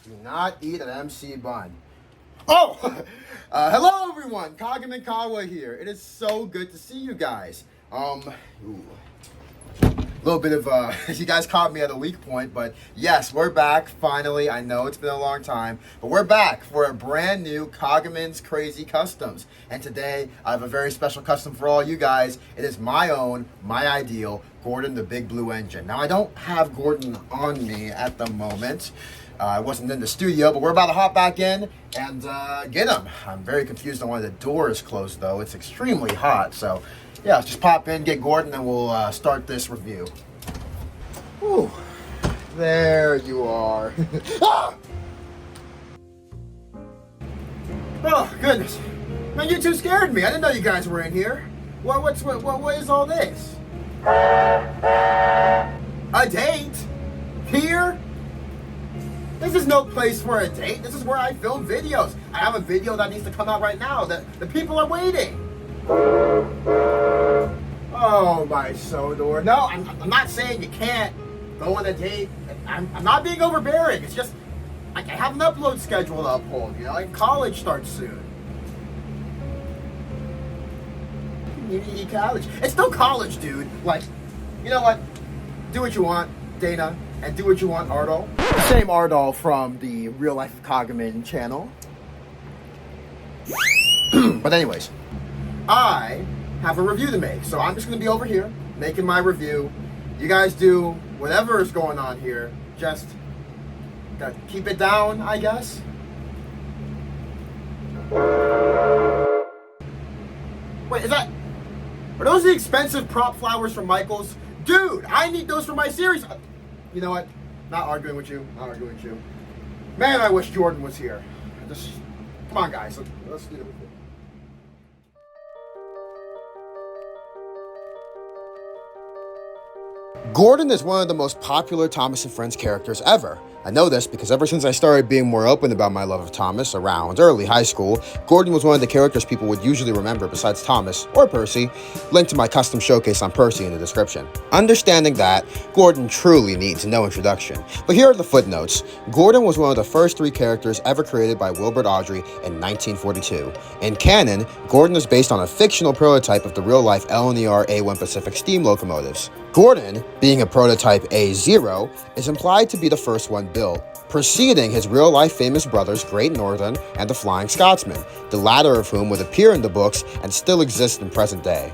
Do not eat an MC bun. Oh! Hello everyone, Kagamin Kawa here. It is so good to see you guys. A little bit of, you guys caught me at a weak point, but yes, we're back, finally. I know it's been a long time, but we're back for a brand new Kagamin's Crazy Customs. And today, I have a very special custom for all you guys. It is my own, my ideal, Gordon the Big Blue Engine. Now, I don't have Gordon on me at the moment. I wasn't in the studio, but we're about to hop back in and get him. I'm very confused on why the door is closed, though. It's extremely hot, so yeah, just pop in, get Gordon, and we'll start this review. Whew. There you are. Ah! Oh, goodness. Man, you two scared me. I didn't know you guys were in here. What is all this? A date? Here? This is no place for a date. This is where I film videos. I have a video that needs to come out right now. The people are waiting. Oh, my Sodor. No, I'm not saying you can't go on a date. I'm not being overbearing. It's just, I have an upload schedule to uphold. You know, like college starts soon. Community college. It's still college, dude. Like, you know what? Do what you want, Dana. And do what you want, Ertl. Same Ertl from the Real Life of Kagamin channel. But anyways, I have a review to make. So I'm just going to be over here making my review. You guys do whatever is going on here. Just gotta keep it down, I guess. Wait, are those the expensive prop flowers from Michael's? Dude, I need those for my series. You know what? Not arguing with you. Man, I wish Jordan was here. Come on, guys. Let's do it. Gordon is one of the most popular Thomas and Friends characters ever. I know this because ever since I started being more open about my love of Thomas around early high school, Gordon was one of the characters people would usually remember besides Thomas or Percy. Link to my custom showcase on Percy in the description. Understanding that, Gordon truly needs no introduction. But here are the footnotes. Gordon was one of the first 3 characters ever created by Wilbert Awdry in 1942. In canon, Gordon is based on a fictional prototype of the real-life LNER A1 Pacific steam locomotives. Gordon, being a prototype A0, is implied to be the first one built, preceding his real-life famous brothers Great Northern and the Flying Scotsman, the latter of whom would appear in the books and still exist in present day.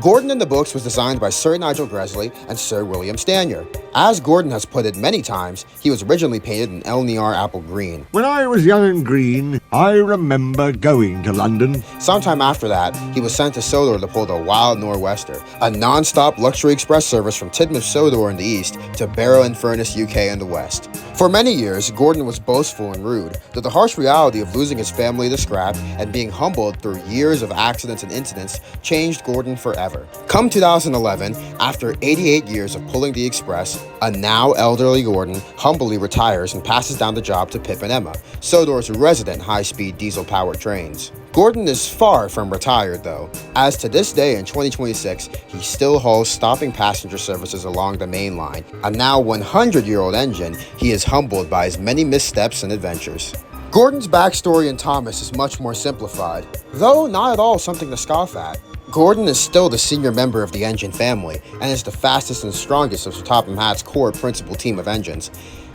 Gordon in the books was designed by Sir Nigel Gresley and Sir William Stanier. As Gordon has put it many times, he was originally painted in LNER apple green. When I was young and green, I remember going to London. Sometime after that, he was sent to Sodor to pull the Wild Nor'Wester, a non-stop luxury express service from Tidmouth Sodor in the east to Barrow-in-Furness, UK in the west. For many years, Gordon was boastful and rude, though the harsh reality of losing his family to scrap and being humbled through years of accidents and incidents changed Gordon forever. Come 2011, after 88 years of pulling the express, a now elderly Gordon humbly retires and passes down the job to Pip and Emma, Sodor's resident high-speed diesel-powered trains. Gordon is far from retired, though, as to this day in 2026, he still hauls stopping passenger services along the main line. A now 100-year-old engine, he is humbled by his many missteps and adventures. Gordon's backstory in Thomas is much more simplified, though not at all something to scoff at. Gordon is still the senior member of the engine family, and is the fastest and strongest of Sir Topham Hatt's core principal team of engines.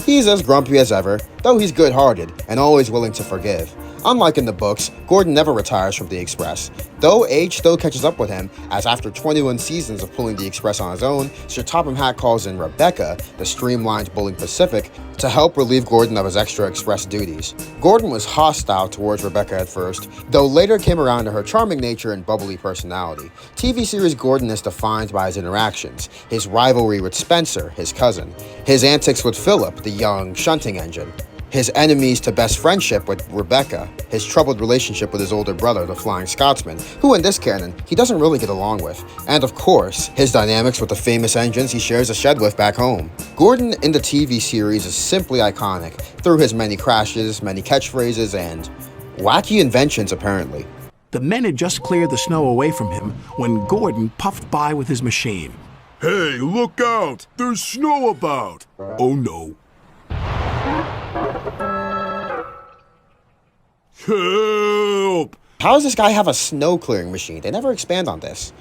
He's as grumpy as ever, though he's good-hearted, and always willing to forgive. Unlike in the books, Gordon never retires from the Express, though age still catches up with him, as after 21 seasons of pulling the Express on his own, Sir Topham Hatt calls in Rebecca, the streamlined Bulling Pacific, to help relieve Gordon of his extra Express duties. Gordon was hostile towards Rebecca at first, though later came around to her charming nature and bubbly personality. TV series Gordon is defined by his interactions, his rivalry with Spencer, his cousin, his antics with Philip, the young shunting engine, his enemies to best friendship with Rebecca, his troubled relationship with his older brother, the Flying Scotsman, who in this canon, he doesn't really get along with, and of course, his dynamics with the famous engines he shares a shed with back home. Gordon in the TV series is simply iconic, through his many crashes, many catchphrases, and wacky inventions apparently. The men had just cleared the snow away from him when Gordon puffed by with his machine. Hey, look out! There's snow about! Oh no. Help! How does this guy have a snow clearing machine? They never expand on this.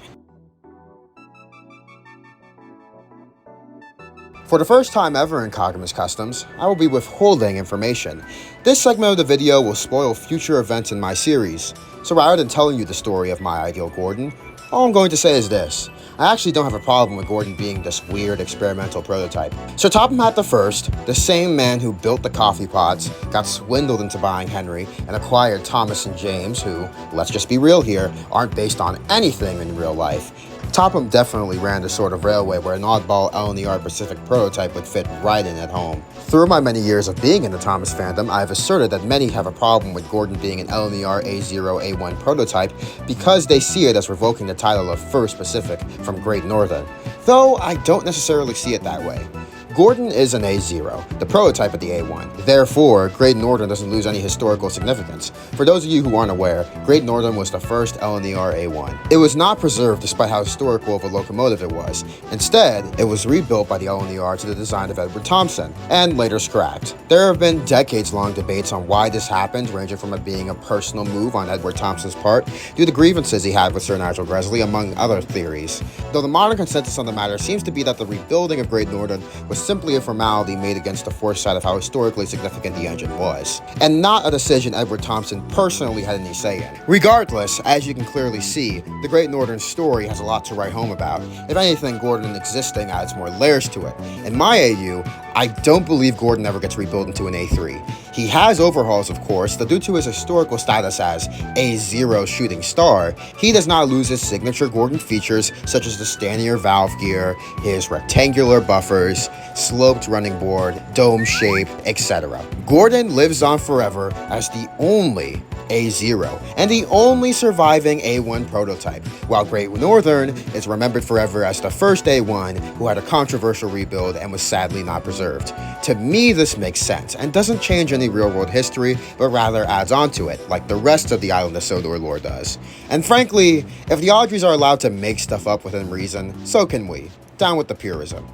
For the first time ever in Kagamin's Customs, I will be withholding information. This segment of the video will spoil future events in my series, so rather than telling you the story of my ideal Gordon, all I'm going to say is this. I actually don't have a problem with Gordon being this weird experimental prototype. So Topham Hatt the First, the same man who built the coffee pots, got swindled into buying Henry, and acquired Thomas and James, who, let's just be real here, aren't based on anything in real life. Topham definitely ran the sort of railway where an oddball LNER Pacific prototype would fit right in at home. Through my many years of being in the Thomas fandom, I have asserted that many have a problem with Gordon being an LNER A0 A1 prototype because they see it as revoking the title of First Pacific from Great Northern, though I don't necessarily see it that way. Gordon is an A0, the prototype of the A1. Therefore, Great Northern doesn't lose any historical significance. For those of you who aren't aware, Great Northern was the first LNER A1. It was not preserved despite how historical of a locomotive it was. Instead, it was rebuilt by the LNER to the design of Edward Thompson, and later scrapped. There have been decades-long debates on why this happened, ranging from it being a personal move on Edward Thompson's part, due to grievances he had with Sir Nigel Gresley, among other theories. Though the modern consensus on the matter seems to be that the rebuilding of Great Northern was simply a formality made against the foresight of how historically significant the engine was, and not a decision Edward Thompson personally had any say in. Regardless, as you can clearly see, the Great Northern story has a lot to write home about. If anything, Gordon existing adds more layers to it. In my AU, I don't believe Gordon ever gets rebuilt into an A3. He has overhauls, of course, though due to his historical status as A0 shooting star, he does not lose his signature Gordon features such as the Stanier valve gear, his rectangular buffers, sloped running board, dome shape, etc. Gordon lives on forever as the only A0 and the only surviving A1 prototype, while Great Northern is remembered forever as the first A1 who had a controversial rebuild and was sadly not preserved. To me, this makes sense and doesn't change any real-world history, but rather adds on to it, like the rest of the Island of Sodor lore does. And frankly, if the Audreys are allowed to make stuff up within reason, so can we. Down with the purism.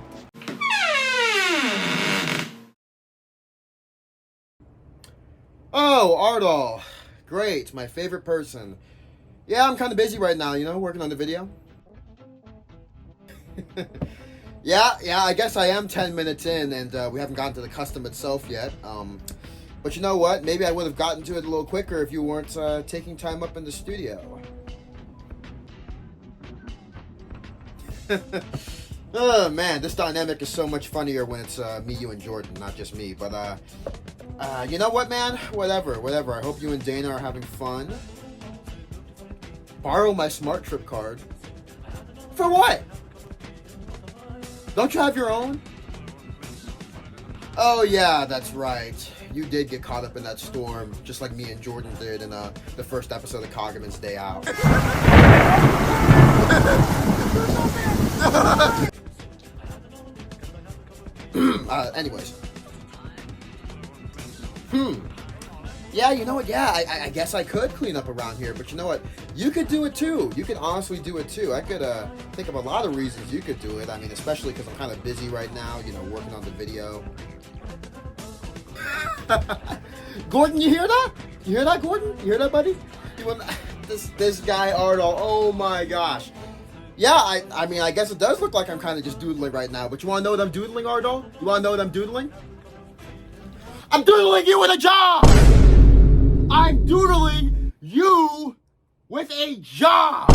Oh, Ertl. Great, my favorite person. Yeah, I'm kind of busy right now, you know, working on the video. Yeah, I guess I am 10 minutes in, and we haven't gotten to the custom itself yet. But you know what? Maybe I would have gotten to it a little quicker if you weren't taking time up in the studio. Oh man, this dynamic is so much funnier when it's me, you, and Jordan, not just me. But you know what, man? Whatever. I hope you and Dana are having fun. Borrow my Smart Trip card. For what? Don't you have your own? Oh yeah, that's right. You did get caught up in that storm, just like me and Jordan did in the first episode of Kagamin's Day Out. Anyways. Yeah, you know what? Yeah, I guess I could clean up around here, but you know what? You could do it too. You could honestly do it too. I could think of a lot of reasons you could do it. I mean, especially because I'm kind of busy right now, you know, working on the video. Gordon, you hear that? You hear that, Gordon? You hear that, buddy? This guy, Ertl, oh my gosh. Yeah, I mean, I guess it does look like I'm kind of just doodling right now, but you want to know what I'm doodling, Ertl? You want to know what I'm doodling? I'm doodling you with a job! I'm doodling you with a job!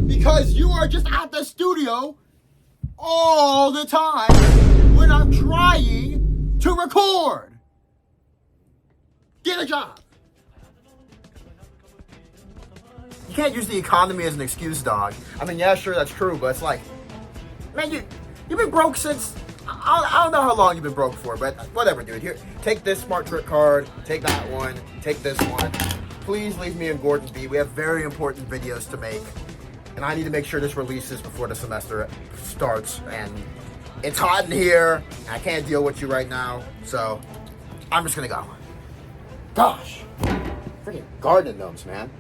Because you are just at the studio all the time when I'm trying to record. Get a job. You can't use the economy as an excuse, dog. I mean, yeah, sure, that's true, but it's like, man, you've been broke since, I don't know how long you've been broke for, but whatever, dude. Here, take this Smart Trip card, take that one, take this one. Please leave me and Gordon be. We have very important videos to make, and I need to make sure this releases before the semester starts, and it's hot in here, and I can't deal with you right now, so I'm just gonna go. Gosh, freaking garden gnomes, man.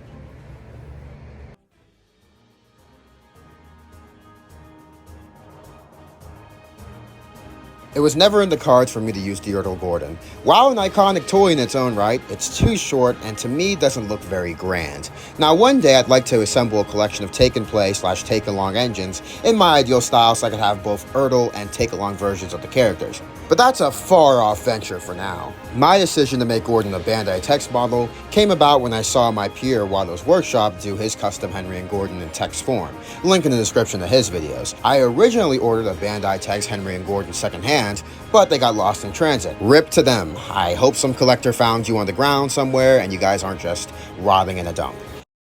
It was never in the cards for me to use the Ertl Gordon. While an iconic toy in its own right, it's too short and to me doesn't look very grand. Now one day I'd like to assemble a collection of take-and-play/take-along engines in my ideal style so I could have both Ertl and take-along versions of the characters. But that's a far-off venture for now. My decision to make Gordon a Bandai TECS model came about when I saw my peer Wato's workshop do his custom Henry and Gordon in TECS form. Link in the description to his videos. I originally ordered a Bandai TECS Henry and Gordon secondhand, but they got lost in transit. Rip to them. I hope some collector found you on the ground somewhere and you guys aren't just rotting in a dump.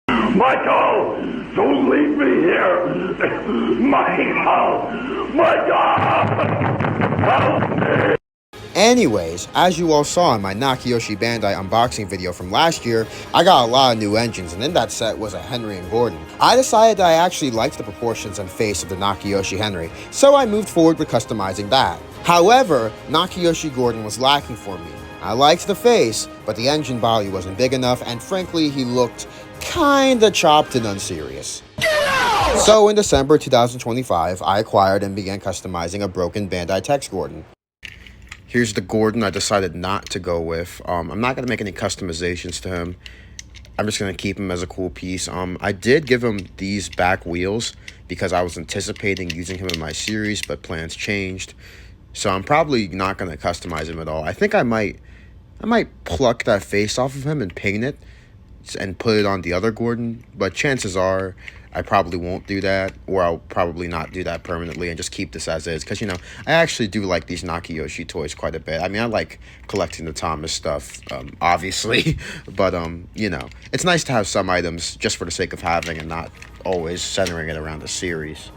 Michael, don't leave me here. Michael, help me. Anyways, as you all saw in my Nakiyoshi Bandai unboxing video from last year, I got a lot of new engines, and in that set was a Henry and Gordon. I decided that I actually liked the proportions and face of the Nakiyoshi Henry, so I moved forward with customizing that. However, Nakiyoshi Gordon was lacking for me. I liked the face, but the engine body wasn't big enough, and frankly, he looked kinda chopped and unserious. So in December 2025, I acquired and began customizing a broken Bandai TECS Gordon. Here's the Gordon I decided not to go with. I'm not going to make any customizations to him. I'm just going to keep him as a cool piece. I did give him these back wheels because I was anticipating using him in my series, but plans changed. So I'm probably not going to customize him at all. I think I might pluck that face off of him and paint it and put it on the other Gordon, but chances are I probably won't do that, or I'll probably not do that permanently and just keep this as is, because, you know, I actually do like these Nakiyoshi toys quite a bit. I mean, I like collecting the Thomas stuff, obviously, but, you know, it's nice to have some items just for the sake of having and not always centering it around the series.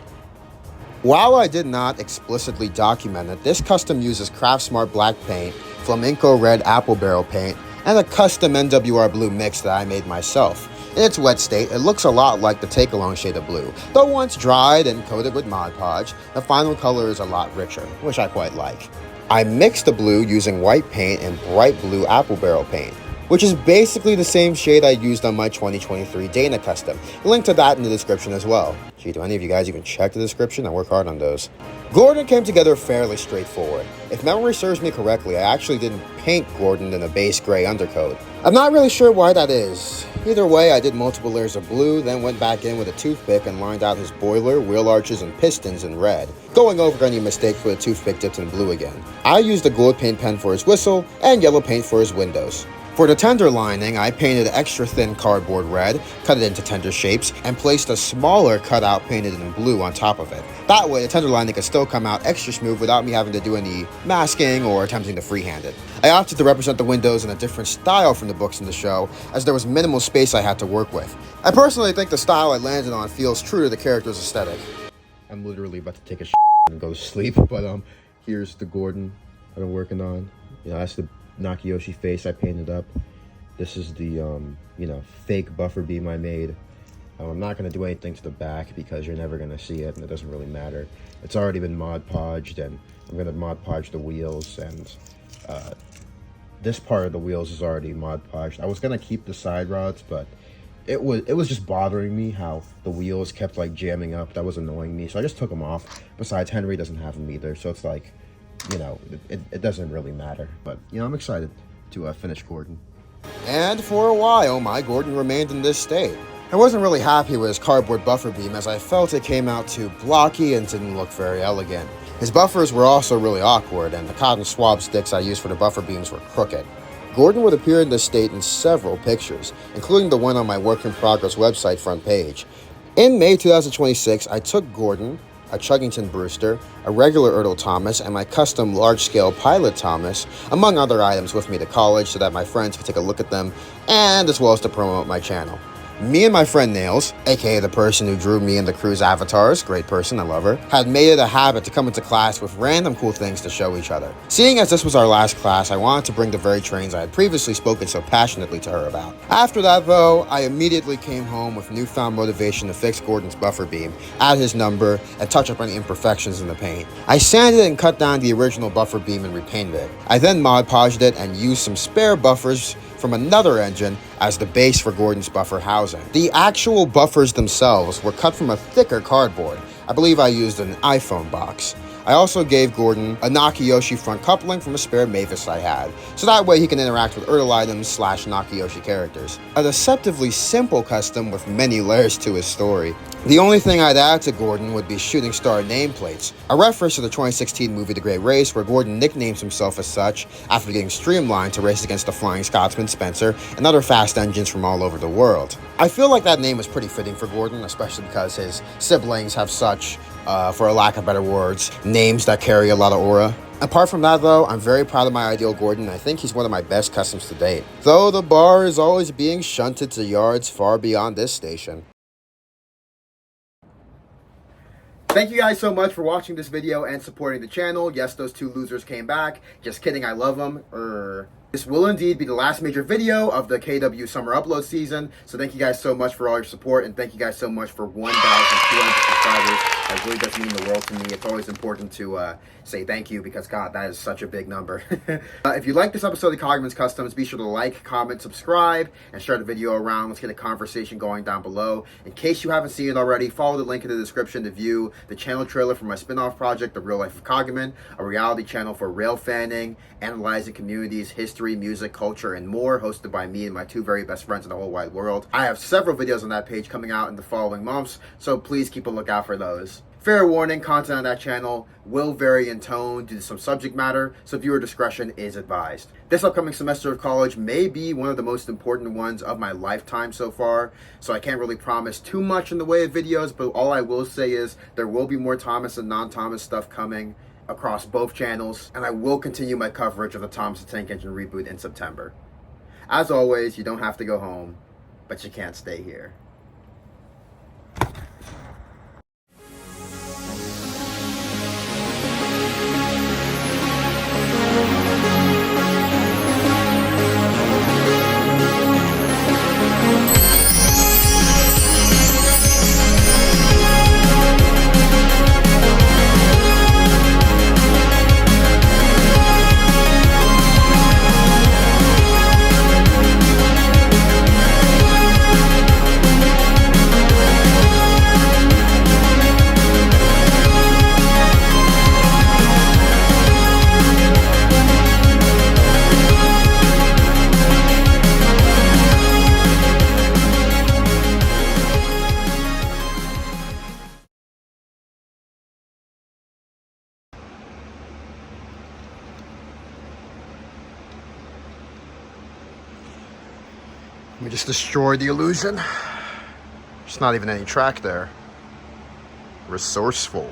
While I did not explicitly document it, this custom uses Craftsmart black paint, flamenco red apple barrel paint, and a custom NWR blue mix that I made myself. In its wet state, it looks a lot like the take-along shade of blue, though once dried and coated with Mod Podge, the final color is a lot richer, which I quite like. I mixed the blue using white paint and bright blue apple barrel paint, which is basically the same shade I used on my 2023 Dana custom. Link to that in the description as well. Gee, do any of you guys even check the description? I work hard on those. Gordon came together fairly straightforward. If memory serves me correctly, I actually didn't paint Gordon in a base gray undercoat. I'm not really sure why that is. Either way, I did multiple layers of blue, then went back in with a toothpick and lined out his boiler, wheel arches, and pistons in red, going over any mistakes with a toothpick dipped in blue again. I used a gold paint pen for his whistle and yellow paint for his windows. For the tender lining, I painted extra thin cardboard red, cut it into tender shapes, and placed a smaller cutout painted in blue on top of it. That way, the tender lining could still come out extra smooth without me having to do any masking or attempting to freehand it. I opted to represent the windows in a different style from the books in the show, as there was minimal space I had to work with. I personally think the style I landed on feels true to the character's aesthetic. I'm literally about to take a and go to sleep, but here's the Gordon I've been working on. You know, that's the Nakiyoshi face I painted up. This is the you know, fake buffer beam I made. I'm not going to do anything to the back because you're never going to see it and it doesn't really matter. It's already been Mod Podged, and I'm going to Mod Podge the wheels, and this part of the wheels is already Mod Podged. I was going to keep the side rods, but it was just bothering me how the wheels kept like jamming up. That was annoying me, so I just took them off. Besides, Henry doesn't have them either, so it's like, you know, it doesn't really matter. But, you know, I'm excited to finish Gordon. And for a while, my Gordon remained in this state. I wasn't really happy with his cardboard buffer beam, as I felt it came out too blocky and didn't look very elegant. His buffers were also really awkward, and the cotton swab sticks I used for the buffer beams were crooked. Gordon would appear in this state in several pictures, including the one on my Work in Progress website front page. In May 2026, I took Gordon, a Chuggington Brewster, a regular Ertl Thomas, and my custom large-scale Pilot Thomas, among other items, with me to college so that my friends could take a look at them, and as well as to promote my channel. Me and my friend Nails, aka the person who drew me and the crew's avatars, great person, I love her, had made it a habit to come into class with random cool things to show each other. Seeing as this was our last class, I wanted to bring the very trains I had previously spoken so passionately to her about. After that, though, I immediately came home with newfound motivation to fix Gordon's buffer beam, add his number, and touch up any imperfections in the paint. I sanded and cut down the original buffer beam and repainted it. I then Mod Podged it and used some spare buffers from another engine as the base for Gordon's buffer housing. The actual buffers themselves were cut from a thicker cardboard. I believe I used an iPhone box. I also gave Gordon a Nakayoshi front coupling from a spare Mavis I had, so that way he can interact with Ertl items / Nakayoshi characters. A deceptively simple custom with many layers to his story. The only thing I'd add to Gordon would be shooting star nameplates, a reference to the 2016 movie The Great Race, where Gordon nicknames himself as such after getting streamlined to race against the Flying Scotsman Spencer and other fast engines from all over the world. I feel like that name was pretty fitting for Gordon, especially because his siblings have such, for a lack of better words, names that carry a lot of aura. Apart from that though, I'm very proud of my ideal Gordon, and I think he's one of my best customs to date. Though the bar is always being shunted to yards far beyond this station. Thank you guys so much for watching this video and supporting the channel. Yes, those two losers came back. Just kidding, I love them. This will indeed be the last major video of the KW summer upload season. So thank you guys so much for all your support, and thank you guys so much for 1,200 subscribers. That really does mean the world to me. It's always important to say thank you because, God, that is such a big number. If you like this episode of Kagamin's Customs, be sure to like, comment, subscribe, and share the video around. Let's get a conversation going down below. In case you haven't seen it already, follow the link in the description to view the channel trailer for my spin-off project, The Real Life of Kagamin, a reality channel for rail fanning, analyzing communities, history, music, culture, and more, hosted by me and my two very best friends in the whole wide world. I have several videos on that page coming out in the following months, so please keep a lookout for those. Fair warning, content on that channel will vary in tone due to some subject matter, so viewer discretion is advised. This upcoming semester of college may be one of the most important ones of my lifetime so far, so I can't really promise too much in the way of videos, but all I will say is there will be more Thomas and non-Thomas stuff coming across both channels, and I will continue my coverage of the Thomas the Tank Engine reboot in September. As always, you don't have to go home, but you can't stay here. We just destroyed the illusion. There's not even any track there. Resourceful.